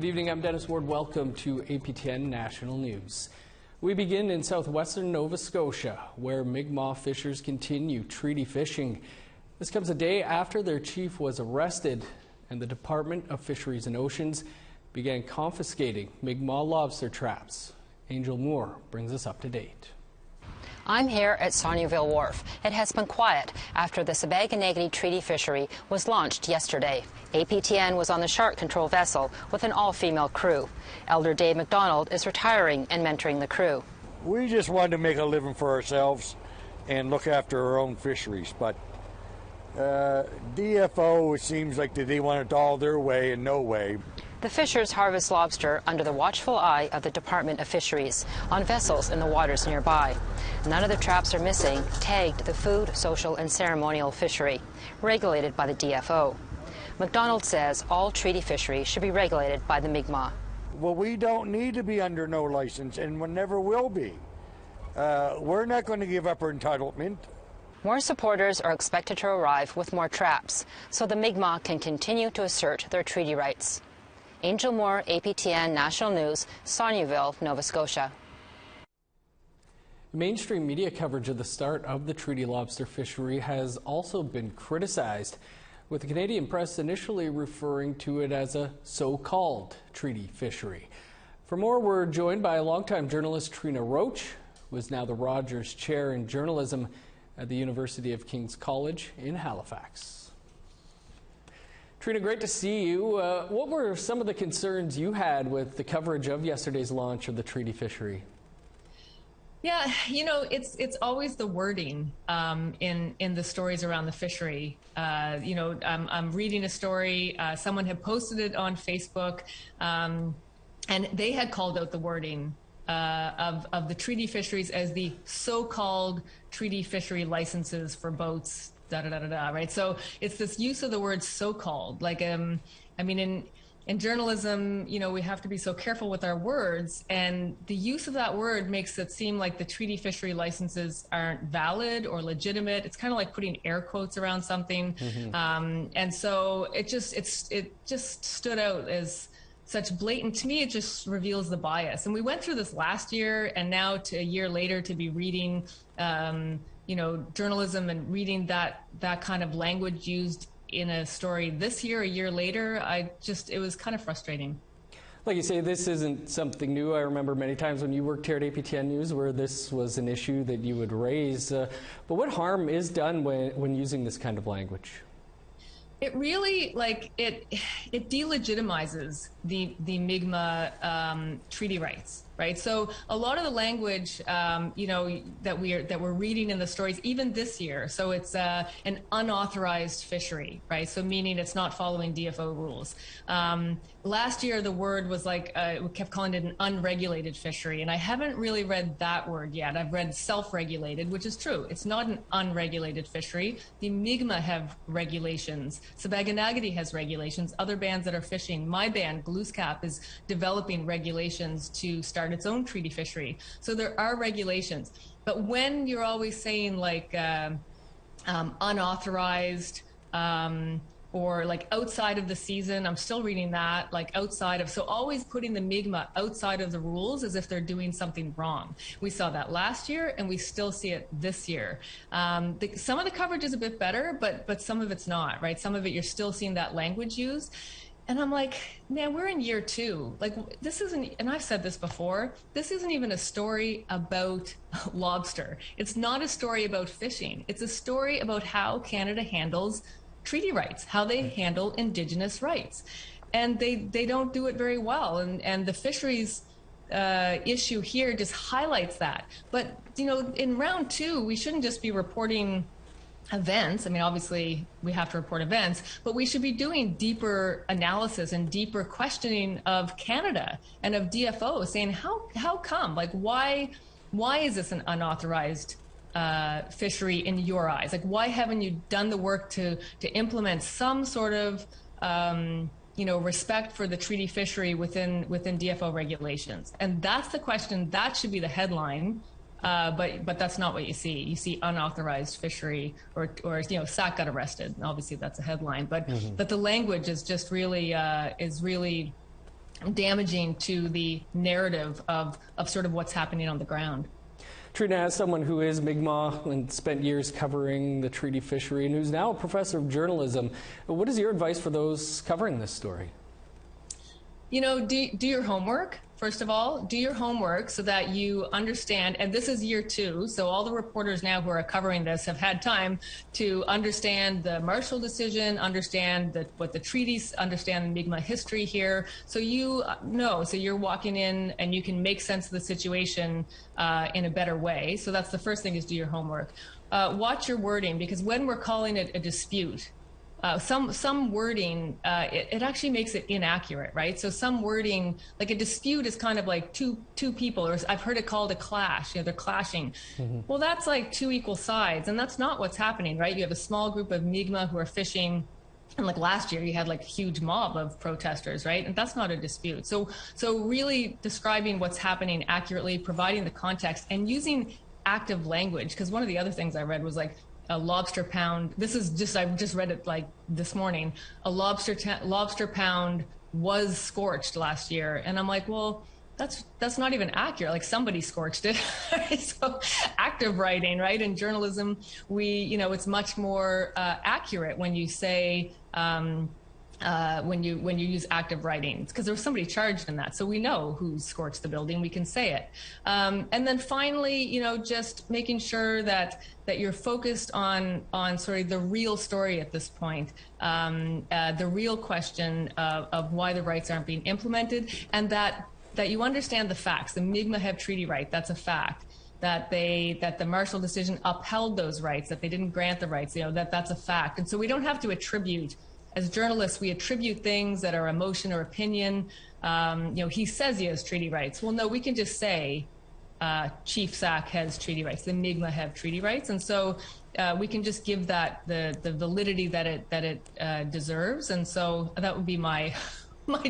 Good evening, I'm Dennis Ward. Welcome to APTN National News. We begin in southwestern Nova Scotia, where Mikmaw fishers continue treaty fishing. This comes a day after their chief was arrested and the Department of Fisheries and Oceans began confiscating Mikmaw lobster traps. Angel Moore brings us up to date. I'm here at Saugneuville Wharf. It has been quiet after the Sibäganägety treaty fishery was launched yesterday. APTN was on the shark control vessel with an all-female crew. Elder Dave McDonald is retiring and mentoring the crew. We just wanted to make a living for ourselves and look after our own fisheries, but DFO, it seems like they want it all their way and no way. The fishers harvest lobster under the watchful eye of the Department of Fisheries on vessels in the waters nearby. None of the traps are missing, tagged the food, social and ceremonial fishery, regulated by the DFO. McDonald says all treaty fishery should be regulated by the Mikmaw. Well, we don't need to be under no license, and we never will be. We're not going to give up our entitlement. More supporters are expected to arrive with more traps, so the Mikmaw can continue to assert their treaty rights. Angel Moore, APTN National News, Saugneuville, Nova Scotia. Mainstream media coverage of the start of the treaty lobster fishery has also been criticized, with the Canadian press initially referring to it as a so-called treaty fishery. For more, we're joined by longtime journalist Trina Roach, who is now the Rogers Chair in Journalism at the University of King's College in Halifax. Trina, great to see you. What were some of the concerns you had with the coverage of yesterday's launch of the treaty fishery? Yeah, you know, it's always the wording in the stories around the fishery. I'm reading a story, someone had posted it on Facebook, and they had called out the wording of the treaty fisheries as the so-called treaty fishery licenses for boats, right? So it's this use of the word so-called. Like, I mean, in journalism, you know, we have to be so careful with our words, and the use of that word makes it seem like the treaty fishery licenses aren't valid or legitimate. It's kind of like putting air quotes around something. And so it just stood out as such blatant. To me, it just reveals the bias. And we went through this last year, and now a year later to be reading journalism and reading that kind of language used in a story this year, a year later, it was kind of frustrating. Like you say, this isn't something new. I remember many times when you worked here at APTN News where this was an issue that you would raise. But what harm is done when using this kind of language? It really, it delegitimizes the Mikmaw treaty rights, right? So a lot of the language, that we're reading in the stories, even this year. So it's an unauthorized fishery, right? So meaning it's not following DFO rules. Last year, the word was we kept calling it an unregulated fishery, and I haven't really read that word yet. I've read self-regulated, which is true. It's not an unregulated fishery. The Mikmaw have regulations. Sibäganägety has regulations. Other bands that are fishing, my band, Glooscap, is developing regulations to start its own treaty fishery. So there are regulations. But when you're always saying unauthorized, or outside of the season, I'm still reading that, outside of, so always putting the Mikmaw outside of the rules as if they're doing something wrong. We saw that last year, and we still see it this year. Some of the coverage is a bit better, but some of it's not, right? Some of it, you're still seeing that language used. And I'm like, man, we're in year 2. This isn't, and I've said this before, this isn't even a story about lobster. It's not a story about fishing. It's a story about how Canada handles treaty rights, how they handle Indigenous rights. And they don't do it very well. And the fisheries issue here just highlights that. But, in round 2, we shouldn't just be reporting events. I mean, obviously we have to report events, but we should be doing deeper analysis and deeper questioning of Canada and of DFO, saying how come, why is this an unauthorized fishery in your eyes? Why haven't you done the work to implement some sort of respect for the treaty fishery within DFO regulations? And that's the question. That should be the headline. But that's not what you see. You see unauthorized fishery or Sack got arrested. Obviously that's a headline, but the language is just really damaging to the narrative of sort of what's happening on the ground. Trina, as someone who is Mikmaw and spent years covering the treaty fishery and who's now a professor of journalism, what is your advice for those covering this story? You know, do your homework. First of all, do your homework so that you understand, and this is year 2, so all the reporters now who are covering this have had time to understand the Marshall decision, understand what the treaties, understand the Mikmaw history here. So you know, so you're walking in and you can make sense of the situation in a better way. So that's the first thing, is do your homework. Watch your wording, because when we're calling it a dispute, some wording, it actually makes it inaccurate, right? So some wording, like a dispute is kind of like two people, or I've heard it called a clash, you know, they're clashing. Mm-hmm. Well, that's like 2 equal sides, and that's not what's happening, right? You have a small group of Mikmaw who are fishing, and like last year you had like a huge mob of protesters, right? And that's not a dispute. So really describing what's happening accurately, providing the context, and using active language, because one of the other things I read was like, a lobster pound. This is just, I just read it like this morning. A lobster pound was scorched last year, and I'm like, well, that's not even accurate. Like somebody scorched it. So active writing, right? In journalism, it's much more accurate when you say. When you use active writing, because there was somebody charged in that, so we know who scorched the building. We can say it, and then finally, just making sure that you're focused on sort of the real story at this point, the real question of why the rights aren't being implemented, and that you understand the facts. The Mikmaw have treaty right. That's a fact. That the Marshall decision upheld those rights. That they didn't grant the rights. That's a fact. And so we don't have to attribute. As journalists, we attribute things that are emotion or opinion. He says he has treaty rights. Well, no, we can just say Chief Sack has treaty rights. The Mikmaw have treaty rights, and so we can just give that the validity that it deserves. And so that would be my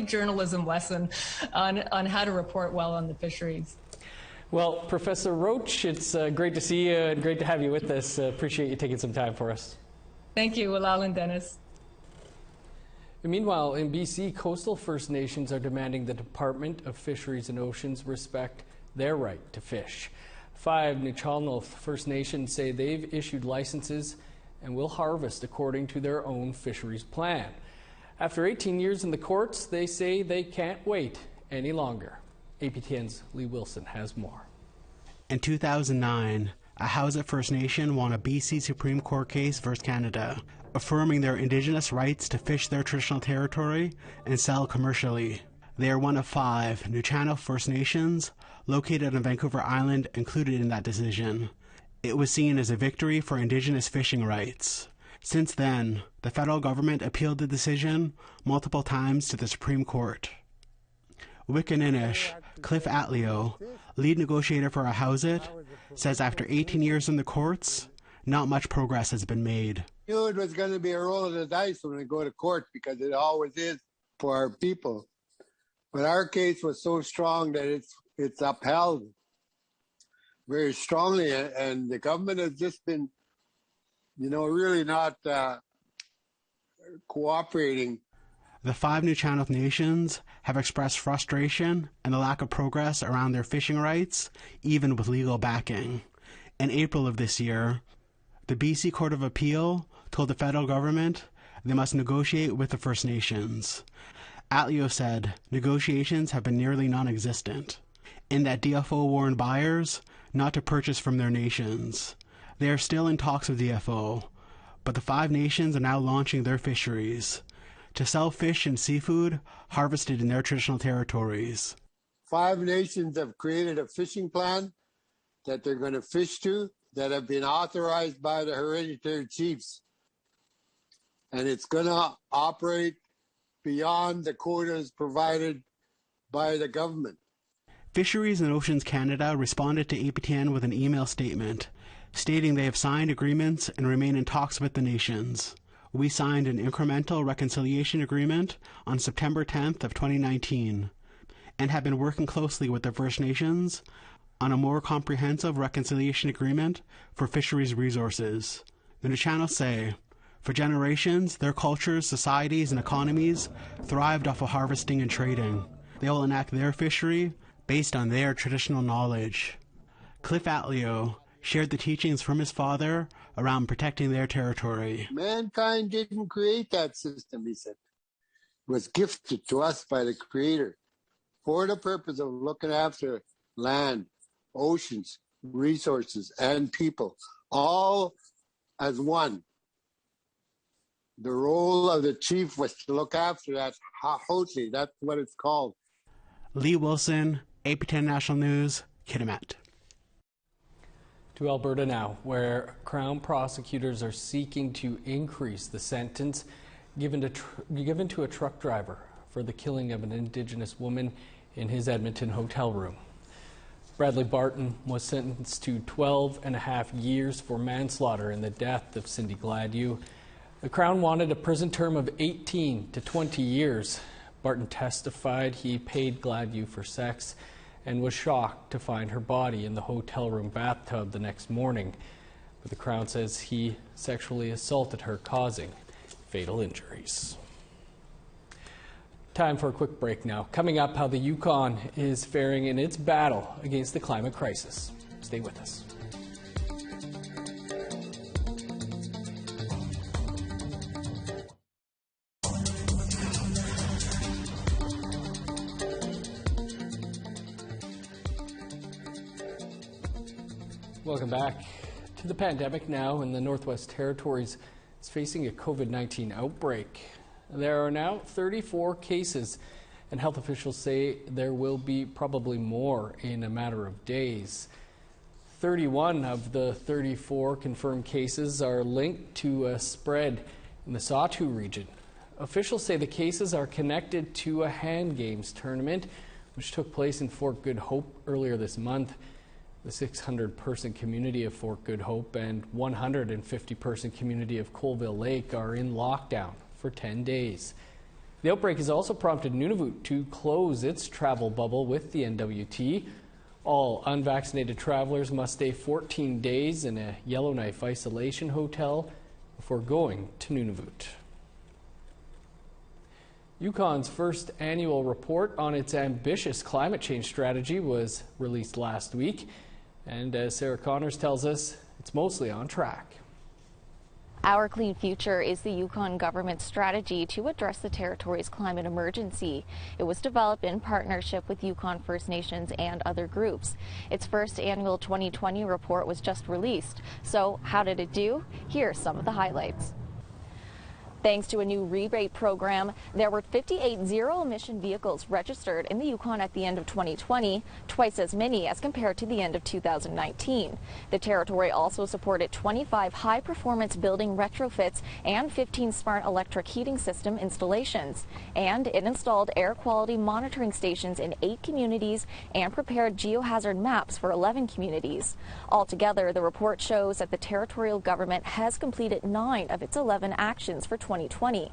journalism lesson on how to report well on the fisheries. Well, Professor Roach, it's great to see you and great to have you with us. Appreciate you taking some time for us. Thank you, Walal and Dennis. Meanwhile, in BC, coastal First Nations are demanding the Department of Fisheries and Oceans respect their right to fish. 5 Nuu-chah-nulth First Nations say they've issued licenses and will harvest according to their own fisheries plan. After 18 years in the courts, they say they can't wait any longer. APTN's Lee Wilson has more. In 2009, a Hausut First Nation won a BC Supreme Court case versus Canada, affirming their Indigenous rights to fish their traditional territory and sell commercially. They are one of 5 Nuu-chah-nulth First Nations located on Vancouver Island included in that decision. It was seen as a victory for Indigenous fishing rights. Since then, the federal government appealed the decision multiple times to the Supreme Court. Wickaninnish Cliff Atleo, lead negotiator for a Hausut, says after 18 years in the courts, not much progress has been made. I knew it was going to be a roll of the dice when we go to court, because it always is for our people. But our case was so strong that it's upheld very strongly, and the government has just been, really not cooperating. The 5 Nuu-chah-nulth nations have expressed frustration and the lack of progress around their fishing rights, even with legal backing. In April of this year, the BC Court of Appeal told the federal government they must negotiate with the First Nations. Atleo said negotiations have been nearly non-existent, and that DFO warned buyers not to purchase from their nations. They are still in talks with DFO, but the 5 nations are now launching their fisheries to sell fish and seafood harvested in their traditional territories. 5 nations have created a fishing plan that they're going to fish to, that have been authorized by the hereditary chiefs. And it's going to operate beyond the quotas provided by the government. Fisheries and Oceans Canada responded to APTN with an email statement stating they have signed agreements and remain in talks with the nations. We signed an incremental reconciliation agreement on September 10th of 2019 and have been working closely with the First Nations on a more comprehensive reconciliation agreement for fisheries resources. The Nuu-chah-nulth say, for generations, their cultures, societies, and economies thrived off of harvesting and trading. they will enact their fishery based on their traditional knowledge. Cliff Atleo shared the teachings from his father around protecting their territory. Mankind didn't create that system, he said. It was gifted to us by the Creator for the purpose of looking after land, oceans, resources, and people, all as one. The role of the chief was to look after that hotly. That's what it's called. Lee Wilson, APTN National News, Kitimat. To Alberta now, where Crown prosecutors are seeking to increase the sentence given to a truck driver for the killing of an Indigenous woman in his Edmonton hotel room. Bradley Barton was sentenced to 12.5 years for manslaughter in the death of Cindy Gladue. The Crown wanted a prison term of 18 to 20 years. Barton testified he paid Gladue for sex and was shocked to find her body in the hotel room bathtub the next morning. But the Crown says he sexually assaulted her, causing fatal injuries. Time for a quick break now. Coming up, how the Yukon is faring in its battle against the climate crisis. Stay with us. Welcome back. To the pandemic now, and the Northwest Territories is facing a COVID-19 outbreak. There are now 34 cases, and health officials say there will be probably more in a matter of days. 31 of the 34 confirmed cases are linked to a spread in the Sawtoo region. Officials say the cases are connected to a hand games tournament, which took place in Fort Good Hope earlier this month. The 600-person community of Fort Good Hope and 150-person community of Colville Lake are in lockdown for 10 days. The outbreak has also prompted Nunavut to close its travel bubble with the NWT. All unvaccinated travelers must stay 14 days in a Yellowknife isolation hotel before going to Nunavut. Yukon's first annual report on its ambitious climate change strategy was released last week. And as Sarah Connors tells us, it's mostly on track. Our Clean Future is the Yukon government's strategy to address the territory's climate emergency. It was developed in partnership with Yukon First Nations and other groups. Its first annual 2020 report was just released. So how did it do? Here's some of the highlights. Thanks to a new rebate program, there were 58 zero-emission vehicles registered in the Yukon at the end of 2020, twice as many as compared to the end of 2019. The territory also supported 25 high-performance building retrofits and 15 smart electric heating system installations. And it installed air quality monitoring stations in 8 communities and prepared geohazard maps for 11 communities. Altogether, the report shows that the territorial government has completed 9 of its 11 actions for 2020.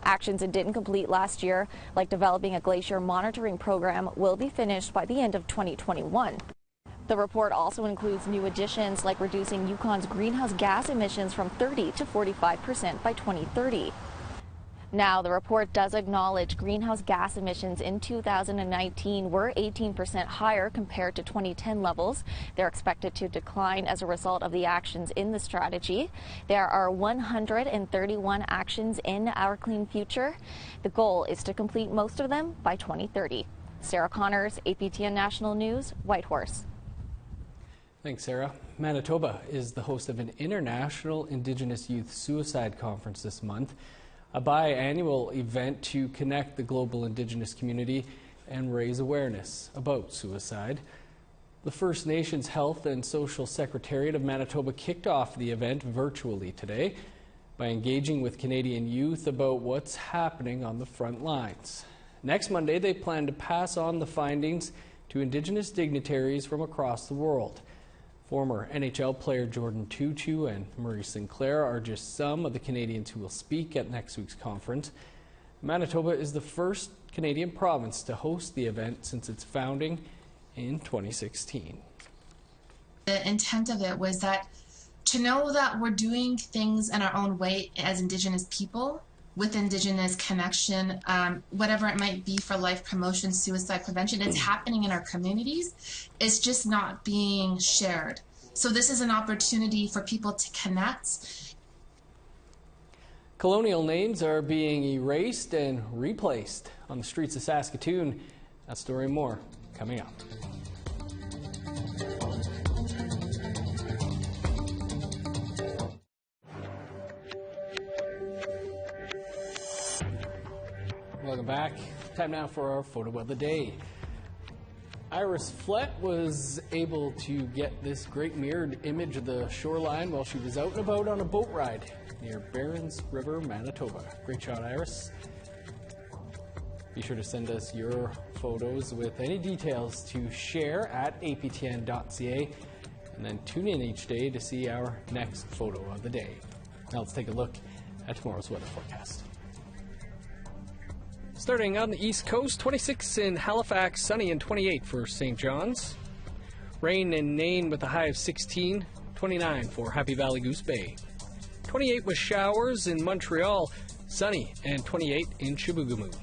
Actions it didn't complete last year, like developing a glacier monitoring program, will be finished by the end of 2021. The report also includes new additions like reducing Yukon's greenhouse gas emissions from 30 to 45% by 2030. Now, the report does acknowledge greenhouse gas emissions in 2019 were 18% higher compared to 2010 levels. They're expected to decline as a result of the actions in the strategy. There are 131 actions in Our Clean Future. The goal is to complete most of them by 2030. Sarah Connors, APTN National News, Whitehorse. Thanks, Sarah. Manitoba is the host of an International Indigenous Youth Suicide Conference this month, a biannual event to connect the global Indigenous community and raise awareness about suicide. The First Nations Health and Social Secretariat of Manitoba kicked off the event virtually today by engaging with Canadian youth about what's happening on the front lines. Next Monday, they plan to pass on the findings to Indigenous dignitaries from across the world. Former NHL player Jordan Tutu and Murray Sinclair are just some of the Canadians who will speak at next week's conference. Manitoba is the first Canadian province to host the event since its founding in 2016. The intent of it was that to know that we're doing things in our own way as Indigenous people, with Indigenous connection, whatever it might be for life promotion, suicide prevention, it's happening in our communities. It's just not being shared. So this is an opportunity for people to connect. Colonial names are being erased and replaced on the streets of Saskatoon. That story and more coming up. Welcome back. Time now for our photo of the day. Iris Flett was able to get this great mirrored image of the shoreline while she was out and about on a boat ride near Barons River, Manitoba. Great shot, Iris. Be sure to send us your photos with any details to share at aptn.ca, and then tune in each day to see our next photo of the day. Now let's take a look at tomorrow's weather forecast. Starting on the East Coast, 26 in Halifax, sunny, and 28 for St. John's. Rain in Nain with a high of 16, 29 for Happy Valley Goose Bay. 28 with showers in Montreal, sunny, and 28 in Chibougamau.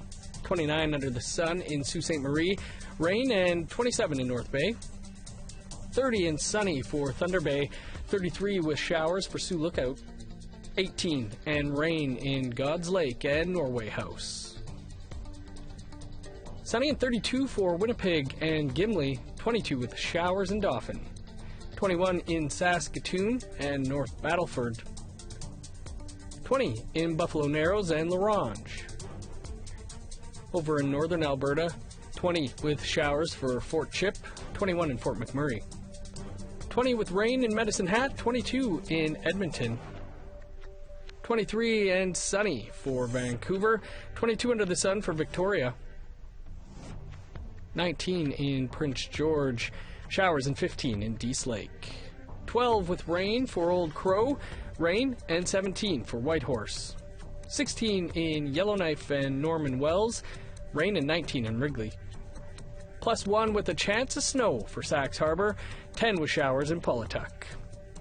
29 under the sun in Sault Ste. Marie, rain, and 27 in North Bay. 30 and sunny for Thunder Bay, 33 with showers for Sioux Lookout. 18 and rain in God's Lake and Norway House. Sunny and 32 for Winnipeg and Gimli, 22 with showers in Dauphin. 21 in Saskatoon and North Battleford. 20 in Buffalo Narrows and La Ronge. Over in northern Alberta, 20 with showers for Fort Chip, 21 in Fort McMurray. 20 with rain in Medicine Hat, 22 in Edmonton. 23 and sunny for Vancouver, 22 under the sun for Victoria. 19 in Prince George, showers, and 15 in Dease Lake. 12 with rain for Old Crow, rain, and 17 for Whitehorse. 16 in Yellowknife and Norman Wells, rain, and 19 in Wrigley. +1 with a chance of snow for Sax Harbor, 10 with showers in Paulatuck.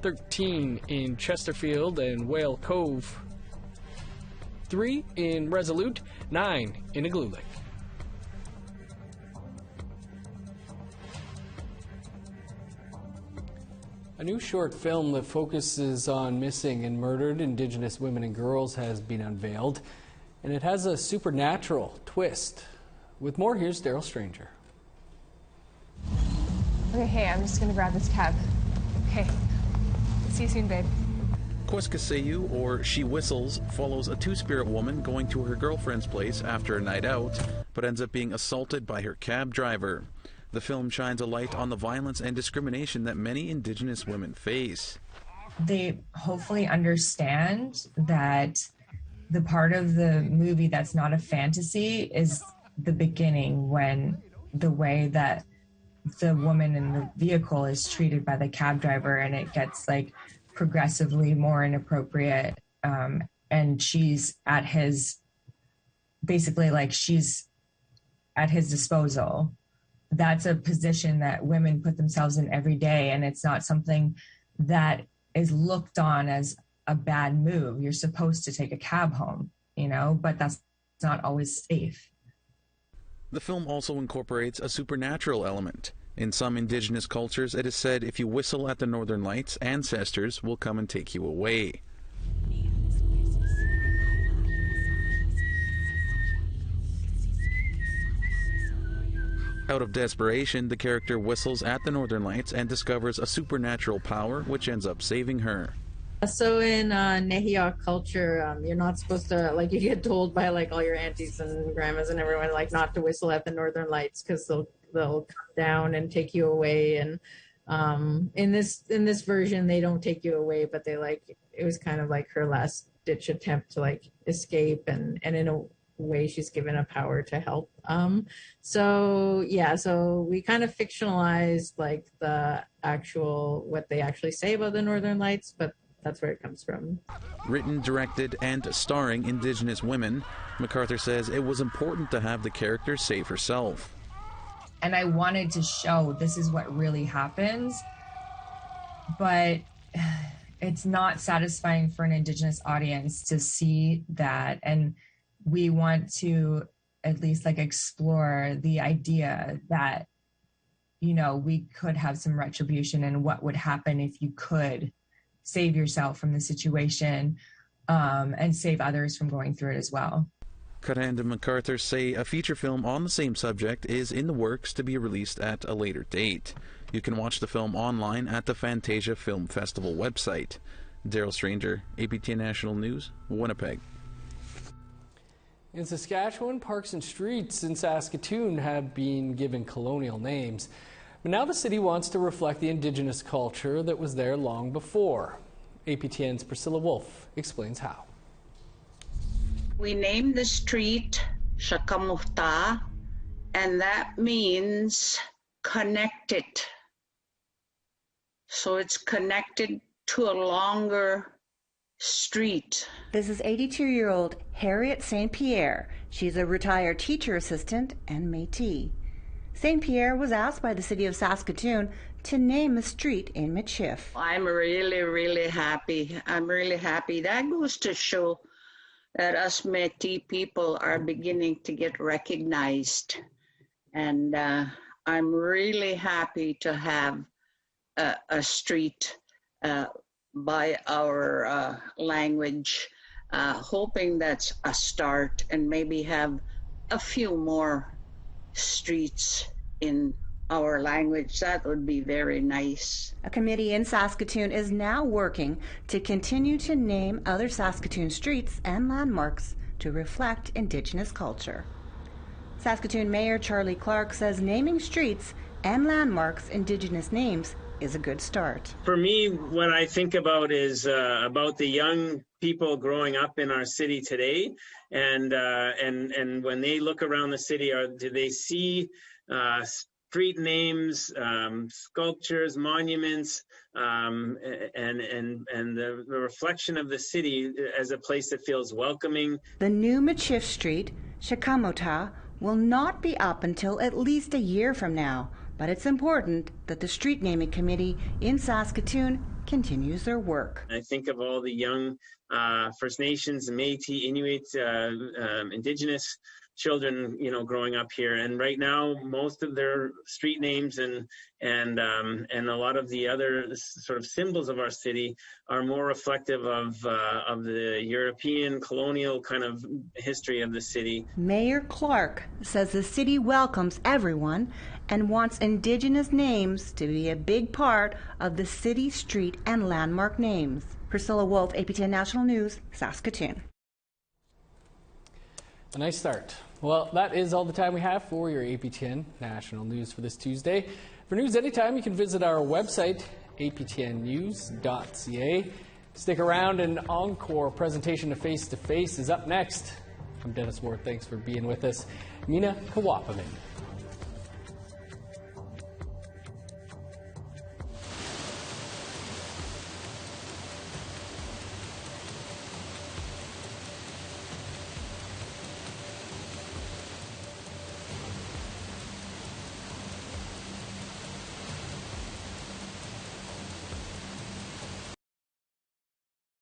13 in Chesterfield and Whale Cove. 3 in Resolute, 9 in Igloolik. A new short film that focuses on missing and murdered Indigenous women and girls has been unveiled, and it has a supernatural twist. With more, here's Daryl Stranger. Okay, hey, I'm just gonna grab this cab. Okay, see you soon, babe. Kweskaseyu, or She Whistles, follows a two-spirit woman going to her girlfriend's place after a night out, but ends up being assaulted by her cab driver. The film shines a light on the violence and discrimination that many Indigenous women face. They hopefully understand that the part of the movie that's not a fantasy is the beginning, when the way that the woman in the vehicle is treated by the cab driver, and it gets like progressively more inappropriate, and she's at his, basically like she's at his disposal. That's a position that women put themselves in every day, and it's not something that is looked on as a bad move. You're supposed to take a cab home, you know, but that's not always safe. The film also incorporates a supernatural element. In some Indigenous cultures, it is said if you whistle at the Northern Lights, ancestors will come and take you away. Out of desperation, the character whistles at the Northern Lights and discovers a supernatural power which ends up saving her. So in Nehiyaw culture, you're not supposed to, like, you get told by like all your aunties and grandmas and everyone like not to whistle at the Northern Lights because they'll come down and take you away. And in this version, they don't take you away, but they it was kind of like her last ditch attempt to like escape, and in a way she's given a power to help. So we kind of fictionalized like the actual, what they actually say about the Northern Lights, but that's where it comes from. Written, directed, and starring Indigenous women, MacArthur says it was important to have the character save herself. And I wanted to show this is what really happens, but it's not satisfying for an Indigenous audience to see that. And we want to at least like explore the idea that, you know, we could have some retribution and what would happen if you could save yourself from the situation and save others from going through it as well. Curran and MacArthur say a feature film on the same subject is in the works to be released at a later date. You can watch the film online at the Fantasia Film Festival website. Daryl Stranger, APTN National News, Winnipeg. In Saskatchewan, parks and streets in Saskatoon have been given colonial names, but now the city wants to reflect the Indigenous culture that was there long before. APTN's Priscilla Wolf explains how. We named the street Shakamufta, and that means connected. So it's connected to a longer street. This is 82-year-old Harriet St. Pierre. She's a retired teacher assistant and Métis. St. Pierre was asked by the city of Saskatoon to name a street in Michif. I'm really happy. I'm really happy. That goes to show that us Métis people are beginning to get recognized. And I'm really happy to have a street by our language, hoping that's a start and maybe have a few more streets in our language. That would be very nice. A committee in Saskatoon is now working to continue to name other Saskatoon streets and landmarks to reflect Indigenous culture. Saskatoon Mayor Charlie Clark says naming streets and landmarks Indigenous names is a good start. For me, what I think about is about the young people growing up in our city today, and when they look around the city, do they see street names, sculptures, monuments, and the reflection of the city as a place that feels welcoming. The new Michif Street, Shakamota, will not be up until at least a year from now, but it's important that the street naming committee in Saskatoon continues their work. I think of all the young First Nations, Métis, Inuit, Indigenous children, you know, growing up here, and right now most of their street names and a lot of the other sort of symbols of our city are more reflective of the European colonial kind of history of the city. Mayor Clark says the city welcomes everyone and wants Indigenous names to be a big part of the city, street, and landmark names. Priscilla Wolf, APTN National News, Saskatoon. A nice start. Well, that is all the time we have for your APTN National News for this Tuesday. For news anytime, you can visit our website, aptnnews.ca. Stick around, an encore presentation of Face to Face is up next. I'm Dennis Ward. Thanks for being with us. Mina Kawapaman.